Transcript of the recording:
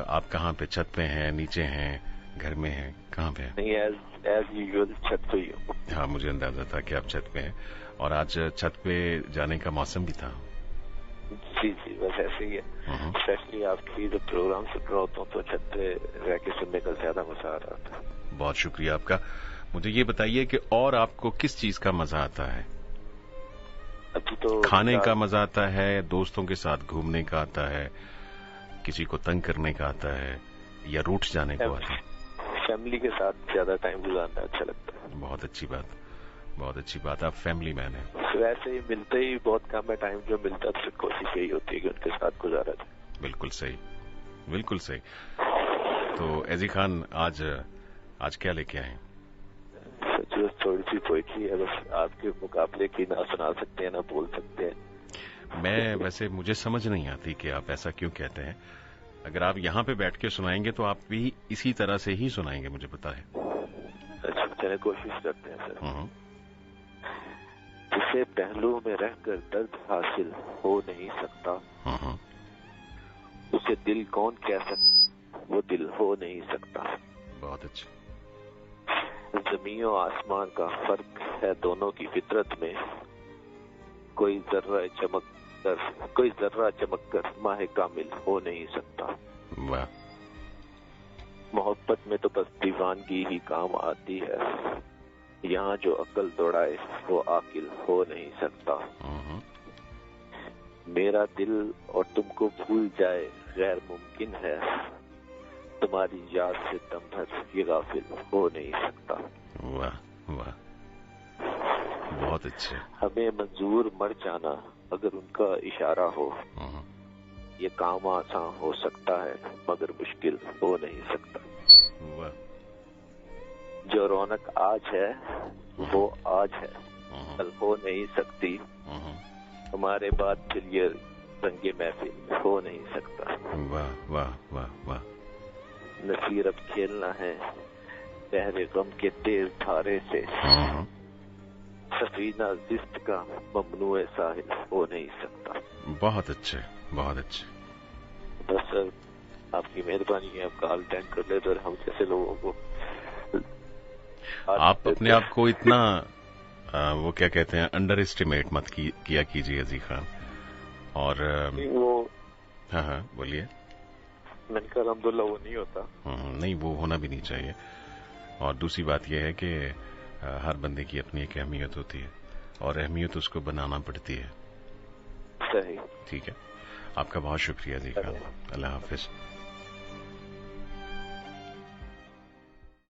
आप कहाँ पे, छत पे हैं, नीचे हैं, घर में हैं, कहाँ पे हैं? नहीं, एज यूजुअल छत पे ही हूँ। हाँ, मुझे अंदाजा था कि आप छत पे हैं। और आज छत पे जाने का मौसम भी था। जी जी, बस ऐसे ही है। स्पेशली आपकी जब प्रोग्राम सुन रहा होता हूँ तो छत पे रह के सुनने का ज्यादा मजा आ रहा था। बहुत शुक्रिया आपका। मुझे ये बताइए कि और आपको किस चीज का मजा आता है? अभी तो खाने का मजा आता है, दोस्तों के साथ घूमने का आता है, किसी को तंग करने का आता है, या रूठ जाने को आता है? फैमिली के साथ ज्यादा टाइम गुजारना अच्छा लगता है। बहुत अच्छी बात, बहुत अच्छी बात। आप फैमिली मैन हैं। वैसे ही मिलते ही बहुत कम है टाइम, जो मिलता है तो कोशिश यही होती है कि उनके साथ गुजारा जाए। बिल्कुल सही, बिल्कुल सही। तो एजी खान, आज क्या लेके आए? सच थोड़ी सी पोइट्री है, बस आपके मुकाबले की ना सुना सकते हैं ना बोल सकते हैं। मैं वैसे मुझे समझ नहीं आती कि आप ऐसा क्यों कहते हैं। अगर आप यहाँ पे बैठ के सुनाएंगे तो आप भी इसी तरह से ही सुनाएंगे, मुझे पता है। अच्छा, चलिए कोशिश करते हैं सर। जिसे पहलू में रहकर दर्द हासिल हो नहीं सकता, उसे दिल कौन कह सकता, वो दिल हो नहीं सकता। बहुत अच्छा। जमीन और आसमान का फर्क है दोनों की फितरत में, कोई जर्रा चमक कर माहे कामिल हो नहीं सकता। वाह। मोहब्बत में तो बस दीवानगी ही काम आती है, यहाँ जो अक्ल दौड़ाए वो आकिल हो नहीं सकता। मेरा दिल और तुमको भूल जाए गैर मुमकिन है, तुम्हारी याद से दम भर ये गाफिल हो नहीं सकता। वाह वाह, बहुत अच्छे। हमें मंजूर मर जाना अगर उनका इशारा हो, ये काम आसान हो सकता है मगर मुश्किल हो नहीं सकता। वाह। जो रौनक आज है वो आज है, कल हो नहीं सकती, हमारे बाद फिर ये रंगे महफिल हो नहीं सकता। वाह वाह वाह वाह। नसीर अब खेलना है बहरे गम के तेज धारे से, सफीना जिस्त का ममनुए साहिल हो नहीं सकता। बहुत अच्छे, बहुत अच्छे। बस सर, आपकी मेहरबानी है, आपका हाल टैंक कर ले तो हम जैसे लोगों को। आप अपने आप को इतना वो क्या कहते हैं, अंडर एस्टिमेट मत किया कीजिए अजी खान। और वो हाँ बोलिए। मैंने कहा अल्हम्दुलिल्लाह वो नहीं होता। नहीं, वो होना भी नहीं चाहिए। और दूसरी बात यह है कि हर बंदे की अपनी एक अहमियत होती है और अहमियत उसको बनाना पड़ती है। सही। ठीक है, आपका बहुत शुक्रिया जी खान। अल्लाह हाफिज।